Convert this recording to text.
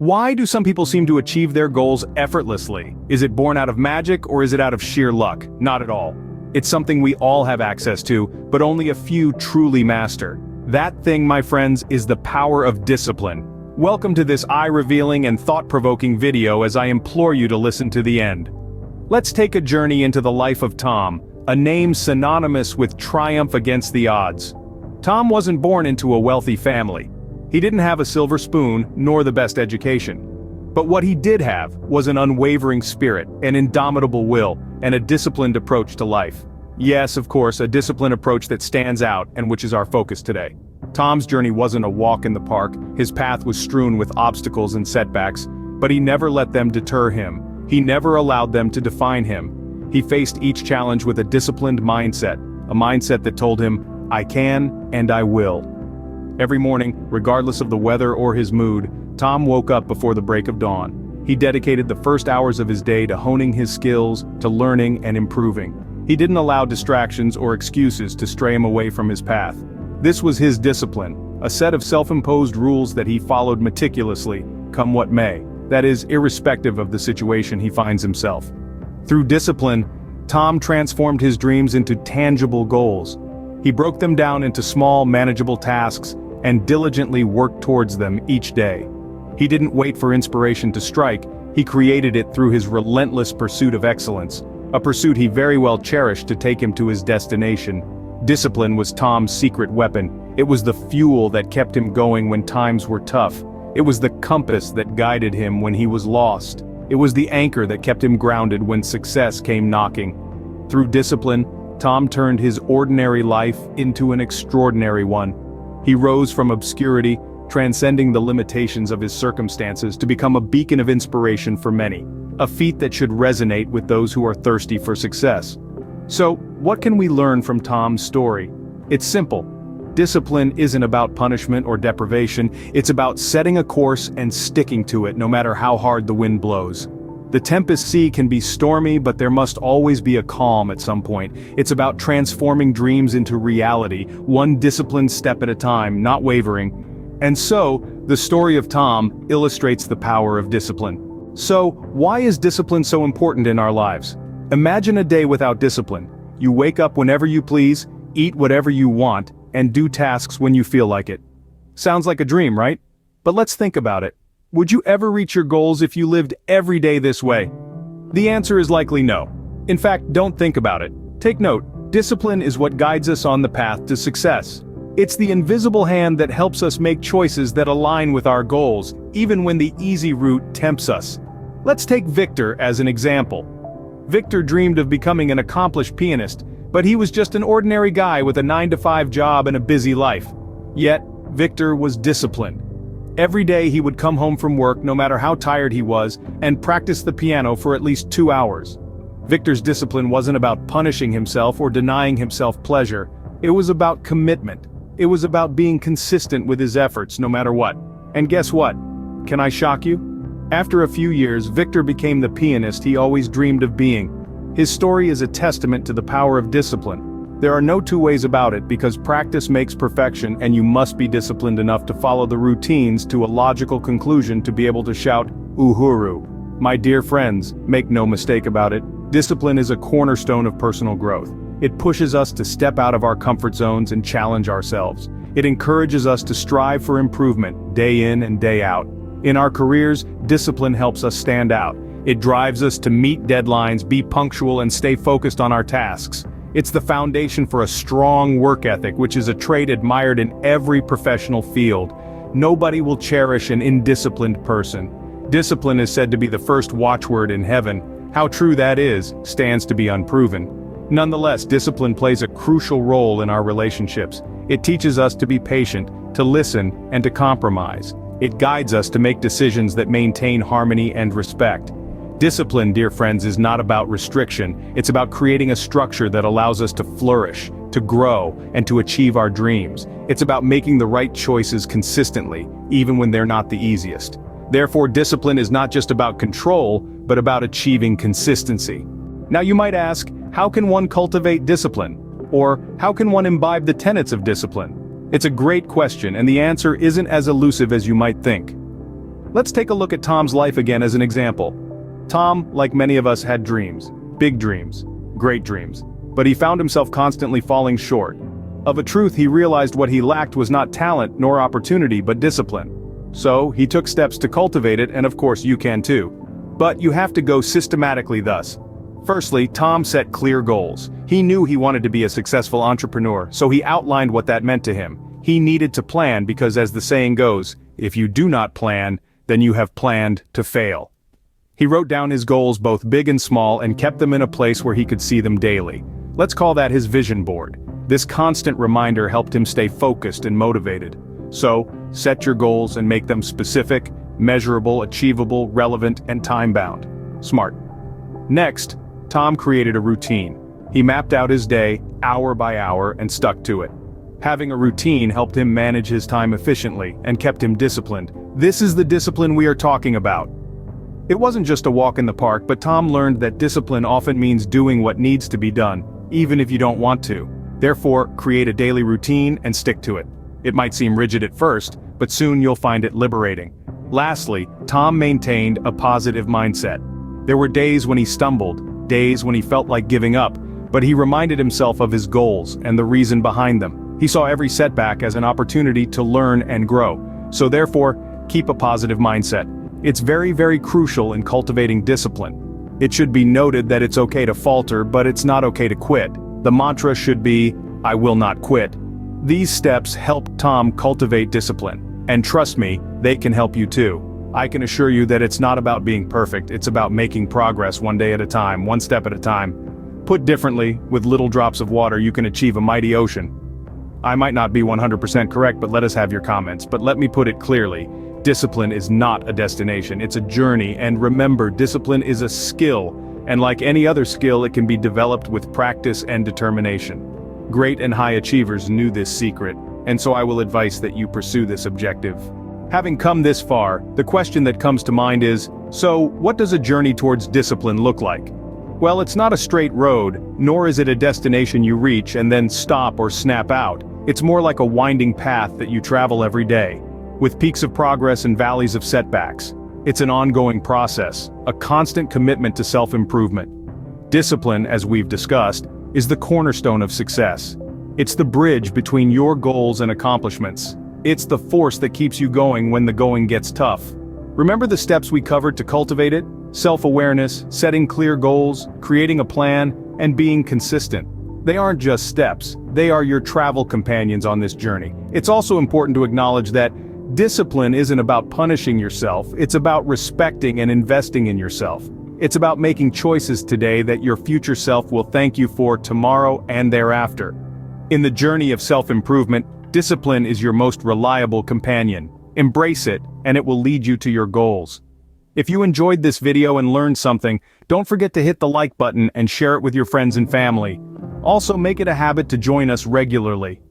Why do some people seem to achieve their goals effortlessly? Is it born out of magic or is it out of sheer luck? Not at all. It's something we all have access to, but only a few truly master. That thing, my friends, is the power of discipline. Welcome to this eye-revealing and thought-provoking video as I implore you to listen to the end. Let's take a journey into the life of Tom, a name synonymous with triumph against the odds. Tom wasn't born into a wealthy family. He didn't have a silver spoon, nor the best education. But what he did have was an unwavering spirit, an indomitable will, and a disciplined approach to life. Yes, of course, a disciplined approach that stands out and which is our focus today. Tom's journey wasn't a walk in the park, his path was strewn with obstacles and setbacks, but he never let them deter him. He never allowed them to define him. He faced each challenge with a disciplined mindset, a mindset that told him, "I can and I will." Every morning, regardless of the weather or his mood, Tom woke up before the break of dawn. He dedicated the first hours of his day to honing his skills, to learning and improving. He didn't allow distractions or excuses to stray him away from his path. This was his discipline, a set of self-imposed rules that he followed meticulously, come what may. That is, irrespective of the situation he finds himself. Through discipline, Tom transformed his dreams into tangible goals. He broke them down into small, manageable tasks and diligently worked towards them each day. He didn't wait for inspiration to strike, he created it through his relentless pursuit of excellence, a pursuit he very well cherished to take him to his destination. Discipline was Tom's secret weapon. It was the fuel that kept him going when times were tough. It was the compass that guided him when he was lost. It was the anchor that kept him grounded when success came knocking. Through discipline, Tom turned his ordinary life into an extraordinary one. He rose from obscurity, transcending the limitations of his circumstances to become a beacon of inspiration for many, a feat that should resonate with those who are thirsty for success. So, what can we learn from Tom's story? It's simple. Discipline isn't about punishment or deprivation, it's about setting a course and sticking to it no matter how hard the wind blows. The tempest sea can be stormy, but there must always be a calm at some point. It's about transforming dreams into reality, one disciplined step at a time, not wavering. And so, the story of Tom illustrates the power of discipline. So, why is discipline so important in our lives? Imagine a day without discipline. You wake up whenever you please, eat whatever you want, and do tasks when you feel like it. Sounds like a dream, right? But let's think about it. Would you ever reach your goals if you lived every day this way? The answer is likely no. In fact, don't think about it. Take note, discipline is what guides us on the path to success. It's the invisible hand that helps us make choices that align with our goals, even when the easy route tempts us. Let's take Victor as an example. Victor dreamed of becoming an accomplished pianist, but he was just an ordinary guy with a 9-to-5 job and a busy life. Yet, Victor was disciplined. Every day he would come home from work, no matter how tired he was, and practice the piano for at least 2 hours. Victor's discipline wasn't about punishing himself or denying himself pleasure. It was about commitment. It was about being consistent with his efforts no matter what. And guess what? Can I shock you? After a few years, Victor became the pianist he always dreamed of being. His story is a testament to the power of discipline. There are no two ways about it because practice makes perfection and you must be disciplined enough to follow the routines to a logical conclusion to be able to shout, "Uhuru." My dear friends, make no mistake about it, discipline is a cornerstone of personal growth. It pushes us to step out of our comfort zones and challenge ourselves. It encourages us to strive for improvement, day in and day out. In our careers, discipline helps us stand out. It drives us to meet deadlines, be punctual and stay focused on our tasks. It's the foundation for a strong work ethic, which is a trait admired in every professional field. Nobody will cherish an indisciplined person. Discipline is said to be the first watchword in heaven. How true that is, stands to be unproven. Nonetheless, discipline plays a crucial role in our relationships. It teaches us to be patient, to listen, and to compromise. It guides us to make decisions that maintain harmony and respect. Discipline, dear friends, is not about restriction, it's about creating a structure that allows us to flourish, to grow, and to achieve our dreams. It's about making the right choices consistently, even when they're not the easiest. Therefore, discipline is not just about control, but about achieving consistency. Now you might ask, how can one cultivate discipline? Or, how can one imbibe the tenets of discipline? It's a great question, and the answer isn't as elusive as you might think. Let's take a look at Tom's life again as an example. Tom, like many of us, had dreams. Big dreams. Great dreams. But he found himself constantly falling short. Of a truth, he realized what he lacked was not talent nor opportunity but discipline. So, he took steps to cultivate it, and of course you can too. But you have to go systematically thus. Firstly, Tom set clear goals. He knew he wanted to be a successful entrepreneur, so he outlined what that meant to him. He needed to plan because, as the saying goes, if you do not plan, then you have planned to fail. He wrote down his goals, both big and small, and kept them in a place where he could see them daily. Let's call that his vision board. This constant reminder helped him stay focused and motivated. So, set your goals and make them specific, measurable, achievable, relevant, and time-bound. Smart. Next, Tom created a routine. He mapped out his day, hour by hour, and stuck to it. Having a routine helped him manage his time efficiently and kept him disciplined. This is the discipline we are talking about. It wasn't just a walk in the park, but Tom learned that discipline often means doing what needs to be done, even if you don't want to. Therefore, create a daily routine and stick to it. It might seem rigid at first, but soon you'll find it liberating. Lastly, Tom maintained a positive mindset. There were days when he stumbled, days when he felt like giving up, but he reminded himself of his goals and the reason behind them. He saw every setback as an opportunity to learn and grow. So therefore, keep a positive mindset. It's very, very crucial in cultivating discipline. It should be noted that it's okay to falter, but it's not okay to quit. The mantra should be, I will not quit. These steps help Tom cultivate discipline. And trust me, they can help you too. I can assure you that it's not about being perfect, it's about making progress one day at a time, one step at a time. Put differently, with little drops of water you can achieve a mighty ocean. I might not be 100% correct, but let us have your comments. But let me put it clearly. Discipline is not a destination, it's a journey, and remember, discipline is a skill, and like any other skill, it can be developed with practice and determination. Great and high achievers knew this secret, and so I will advise that you pursue this objective. Having come this far, the question that comes to mind is, so what does a journey towards discipline look like? Well, it's not a straight road, nor is it a destination you reach and then stop or snap out. It's more like a winding path that you travel every day, with peaks of progress and valleys of setbacks. It's an ongoing process, a constant commitment to self-improvement. Discipline, as we've discussed, is the cornerstone of success. It's the bridge between your goals and accomplishments. It's the force that keeps you going when the going gets tough. Remember the steps we covered to cultivate it? Self-awareness, setting clear goals, creating a plan, and being consistent. They aren't just steps, they are your travel companions on this journey. It's also important to acknowledge that discipline isn't about punishing yourself, it's about respecting and investing in yourself. It's about making choices today that your future self will thank you for tomorrow and thereafter. In the journey of self-improvement, discipline is your most reliable companion. Embrace it, and it will lead you to your goals. If you enjoyed this video and learned something, don't forget to hit the like button and share it with your friends and family. Also, make it a habit to join us regularly.